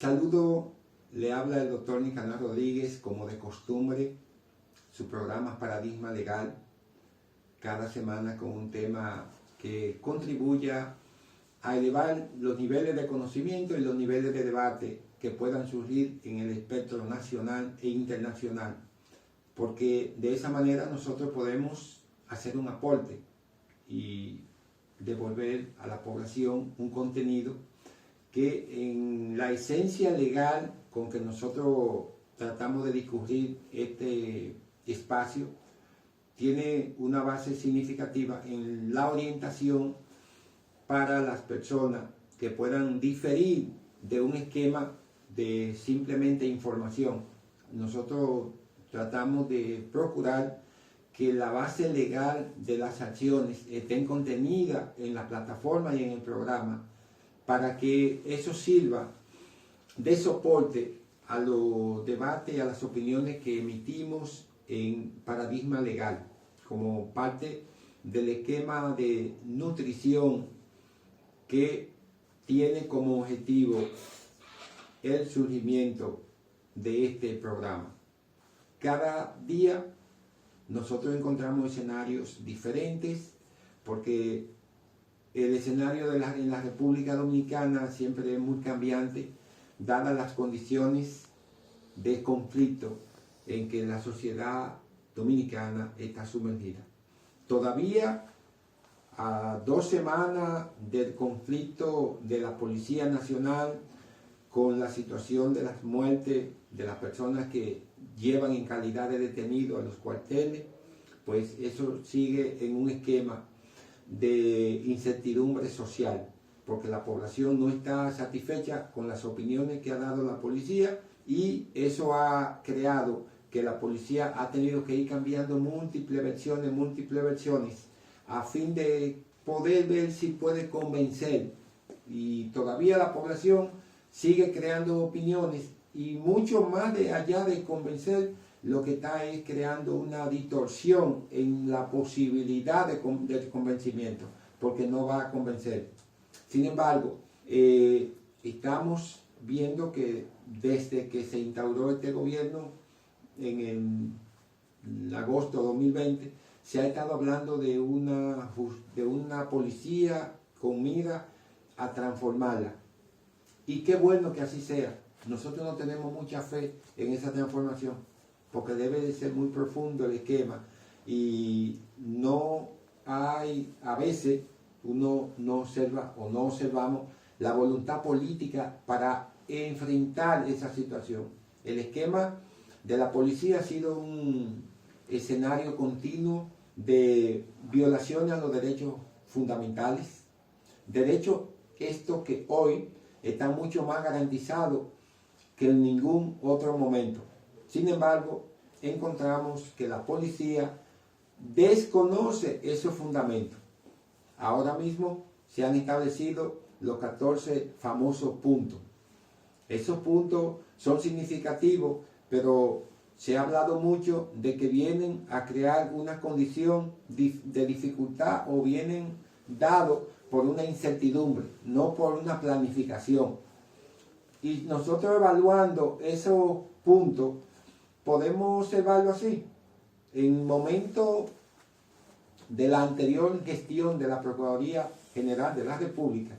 Saludo, le habla el doctor Nicanor Rodríguez, como de costumbre, su programa Paradigma Legal, cada semana con un tema que contribuya a elevar los niveles de conocimiento y los niveles de debate que puedan surgir en el espectro nacional e internacional, porque de esa manera nosotros podemos hacer un aporte y devolver a la población un contenido que en la esencia legal con que nosotros tratamos de discurrir este espacio tiene una base significativa en la orientación para las personas que puedan diferir de un esquema de simplemente información. Nosotros tratamos de procurar que la base legal de las acciones esté contenida en la plataforma y en el programa, para que eso sirva de soporte a los debates y a las opiniones que emitimos en Paradigma Legal, como parte del esquema de nutrición que tiene como objetivo el surgimiento de este programa. Cada día nosotros encontramos escenarios diferentes, porque el escenario en la República Dominicana siempre es muy cambiante, dadas las condiciones de conflicto en que la sociedad dominicana está sumergida. Todavía, a 2 semanas del conflicto de la Policía Nacional, con la situación de las muertes de las personas que llevan en calidad de detenidos a los cuarteles, pues eso sigue en un esquema de incertidumbre social, porque la población no está satisfecha con las opiniones que ha dado la policía, y eso ha creado que la policía ha tenido que ir cambiando múltiples versiones a fin de poder ver si puede convencer, y todavía la población sigue creando opiniones, y mucho más de allá de convencer, lo que está es creando una distorsión en la posibilidad de convencimiento, porque no va a convencer. Sin embargo, estamos viendo que desde que se instauró este gobierno en agosto de 2020, se ha estado hablando de una policía con mira a transformarla. Y qué bueno que así sea. Nosotros no tenemos mucha fe en esa transformación, porque debe de ser muy profundo el esquema, y no hay, a veces uno no observa o no observamos la voluntad política para enfrentar esa situación. El esquema de la policía ha sido un escenario continuo de violaciones a los derechos fundamentales, derechos estos que hoy están mucho más garantizados que en ningún otro momento. Sin embargo, encontramos que la policía desconoce esos fundamentos. Ahora mismo se han establecido los 14 famosos puntos. Esos puntos son significativos, pero se ha hablado mucho de que vienen a crear una condición de dificultad, o vienen dados por una incertidumbre, no por una planificación. Y nosotros, evaluando esos puntos, podemos observarlo así. En momento de la anterior gestión de la Procuraduría General de la República,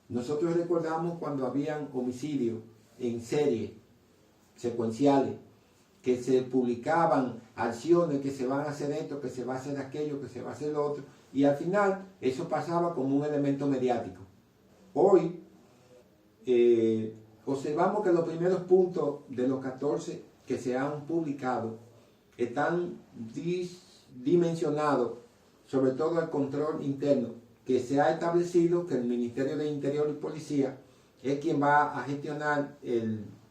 nosotros recordamos cuando habían homicidios en serie, secuenciales, que se publicaban acciones, que se van a hacer esto, que se va a hacer aquello, que se va a hacer lo otro, y al final eso pasaba como un elemento mediático. Hoy observamos que los primeros puntos de los 14 que se han publicado están dimensionados sobre todo al control interno, que se ha establecido que el Ministerio de Interior y Policía es quien va a gestionar,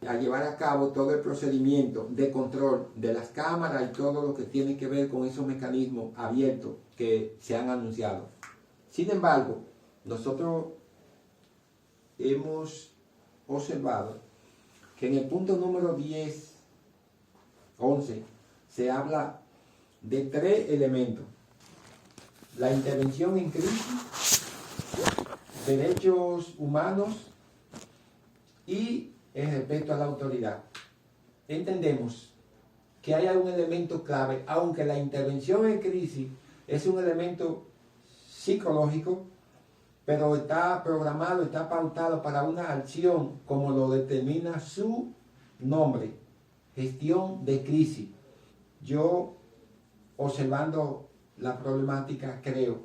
a llevar a cabo todo el procedimiento de control de las cámaras y todo lo que tiene que ver con esos mecanismos abiertos que se han anunciado. Sin embargo, nosotros hemos observado que en el punto número 10, 11, se habla de 3 elementos: la intervención en crisis, derechos humanos y el respeto a la autoridad. Entendemos que hay un elemento clave, aunque la intervención en crisis es un elemento psicológico, pero está programado, está pautado para una acción como lo determina su nombre, gestión de crisis. Yo, observando la problemática, creo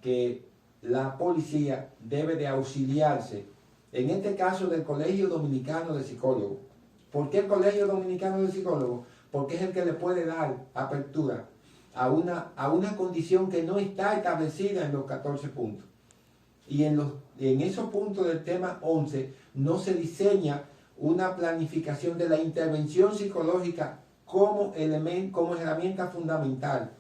que la policía debe de auxiliarse, en este caso del Colegio Dominicano de Psicólogos. ¿Por qué el Colegio Dominicano de Psicólogos? Porque es el que le puede dar apertura a una condición que no está establecida en los 14 puntos. Y en esos puntos del tema 11 no se diseña una planificación de la intervención psicológica como herramienta fundamental.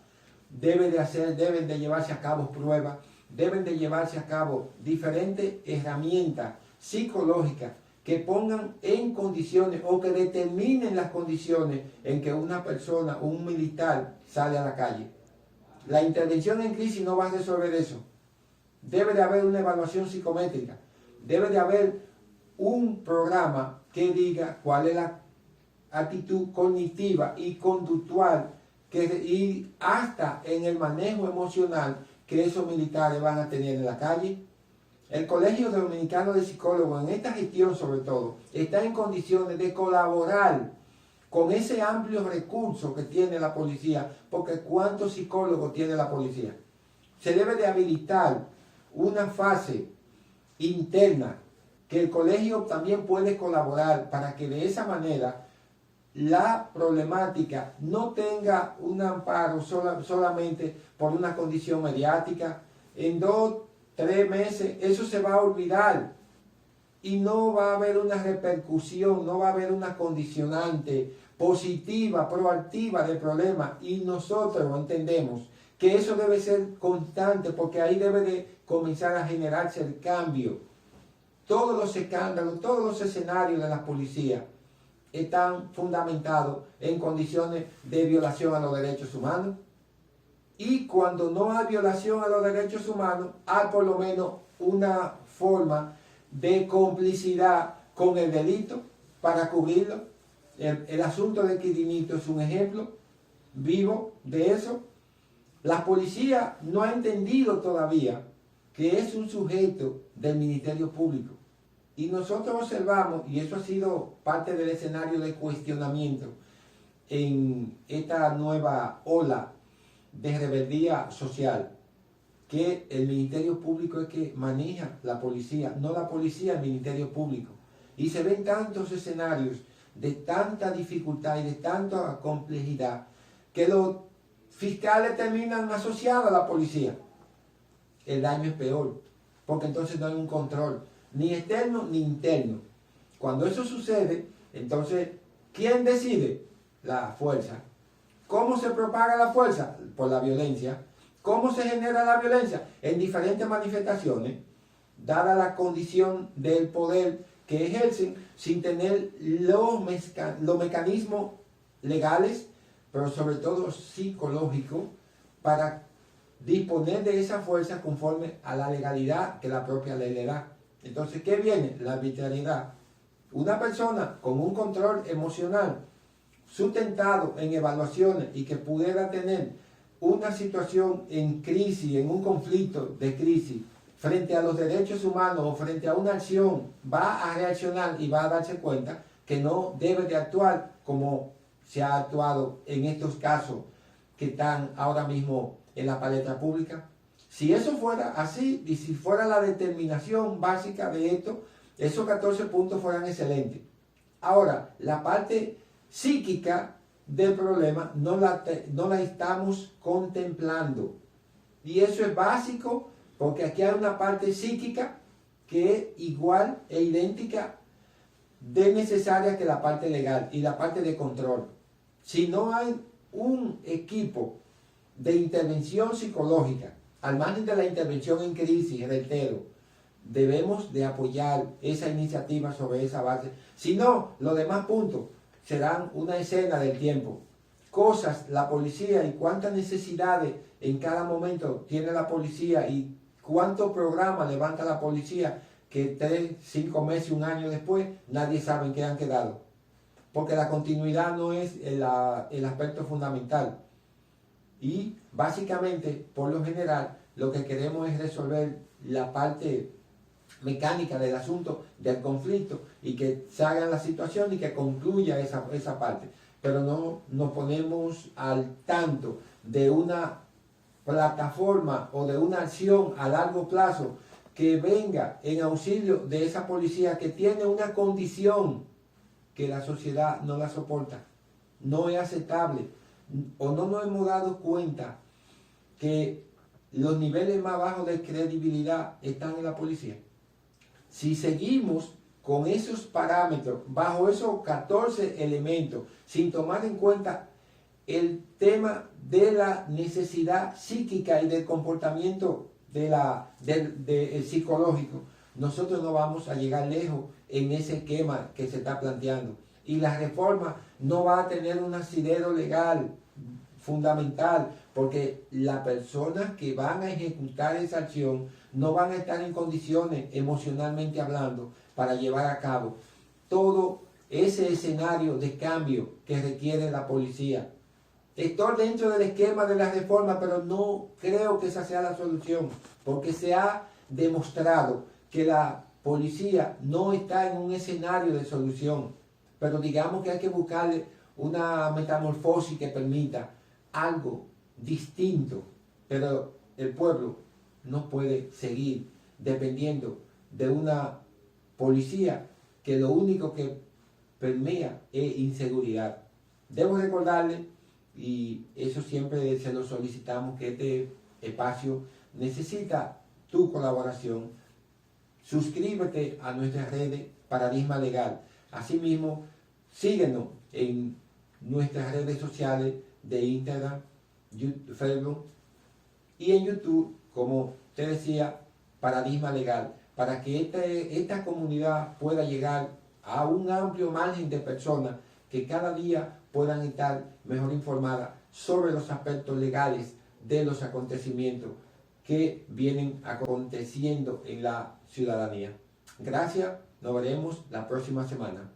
Deben de llevarse a cabo pruebas, deben de llevarse a cabo diferentes herramientas psicológicas que pongan en condiciones o que determinen las condiciones en que una persona, un militar, sale a la calle. La intervención en crisis no va a resolver eso. Debe de haber una evaluación psicométrica, debe de haber un programa que diga cuál es la actitud cognitiva y conductual y hasta en el manejo emocional que esos militares van a tener en la calle. El Colegio Dominicano de Psicólogos, en esta gestión sobre todo, está en condiciones de colaborar con ese amplio recurso que tiene la policía, porque ¿cuántos psicólogos tiene la policía? Se debe de habilitar una fase interna que el colegio también puede colaborar para que de esa manera la problemática no tenga un amparo solamente por una condición mediática. En 2, 3 meses eso se va a olvidar y no va a haber una repercusión, no va a haber una condicionante positiva, proactiva del problema, y nosotros entendemos que eso debe ser constante, porque ahí debe de comenzar a generarse el cambio. Todos los escándalos, todos los escenarios de la policía están fundamentados en condiciones de violación a los derechos humanos. Y cuando no hay violación a los derechos humanos, hay por lo menos una forma de complicidad con el delito para cubrirlo. El asunto de Quirinito es un ejemplo vivo de eso. La policía no ha entendido todavía que es un sujeto del Ministerio Público. Y nosotros observamos, y eso ha sido parte del escenario de cuestionamiento en esta nueva ola de rebeldía social, que el Ministerio Público es que maneja la policía, no la policía, el Ministerio Público. Y se ven tantos escenarios de tanta dificultad y de tanta complejidad que los fiscales terminan asociados a la policía. El daño es peor, porque entonces no hay un control, ni externo ni interno. Cuando eso sucede, entonces, ¿quién decide? La fuerza. ¿Cómo se propaga la fuerza? Por la violencia. ¿Cómo se genera la violencia? En diferentes manifestaciones, dada la condición del poder que ejercen sin tener los mecanismos legales, pero sobre todo psicológicos, para disponer de esa fuerza conforme a la legalidad que la propia ley le da. Entonces, ¿qué viene? La arbitrariedad. Una persona con un control emocional sustentado en evaluaciones y que pudiera tener una situación en crisis, en un conflicto de crisis, frente a los derechos humanos o frente a una acción, va a reaccionar y va a darse cuenta que no debe de actuar como se ha actuado en estos casos que están ahora mismo en la palestra pública. Si eso fuera así, y si fuera la determinación básica de esto, esos 14 puntos fueran excelentes. Ahora, la parte psíquica del problema no la estamos contemplando. Y eso es básico, porque aquí hay una parte psíquica que es igual e idéntica de necesaria que la parte legal y la parte de control. Si no hay un equipo de intervención psicológica, al margen de la intervención en crisis, reitero, debemos de apoyar esa iniciativa sobre esa base. Si no, los demás puntos serán una escena del tiempo. Cosas, la policía y cuántas necesidades en cada momento tiene la policía y cuántos programas levanta la policía que 3, 5 meses, un año después, nadie sabe en qué han quedado. Porque la continuidad no es el aspecto fundamental. Y básicamente, por lo general, lo que queremos es resolver la parte mecánica del asunto, del conflicto, y que se haga la situación y que concluya esa parte. Pero no nos ponemos al tanto de una plataforma o de una acción a largo plazo que venga en auxilio de esa policía que tiene una condición que la sociedad no la soporta, no es aceptable, o no nos hemos dado cuenta que los niveles más bajos de credibilidad están en la policía. Si seguimos con esos parámetros, bajo esos 14 elementos, sin tomar en cuenta el tema de la necesidad psíquica y del comportamiento del psicológico, nosotros no vamos a llegar lejos en ese esquema que se está planteando. Y la reforma no va a tener un asidero legal fundamental, porque las personas que van a ejecutar esa acción no van a estar en condiciones, emocionalmente hablando, para llevar a cabo todo ese escenario de cambio que requiere la policía. Estoy dentro del esquema de la reforma, pero no creo que esa sea la solución, porque se ha demostrado que la policía no está en un escenario de solución, pero digamos que hay que buscarle una metamorfosis que permita algo distinto, pero el pueblo no puede seguir dependiendo de una policía que lo único que permea es inseguridad. Debo recordarle, y eso siempre se lo solicitamos, que este espacio necesita tu colaboración. Suscríbete a nuestras redes Paradigma Legal. Asimismo, síguenos en nuestras redes sociales de Instagram, YouTube, Facebook y en YouTube, como te decía, Paradigma Legal, para que esta comunidad pueda llegar a un amplio margen de personas que cada día puedan estar mejor informadas sobre los aspectos legales de los acontecimientos que vienen aconteciendo en la ciudadanía. Gracias, nos veremos la próxima semana.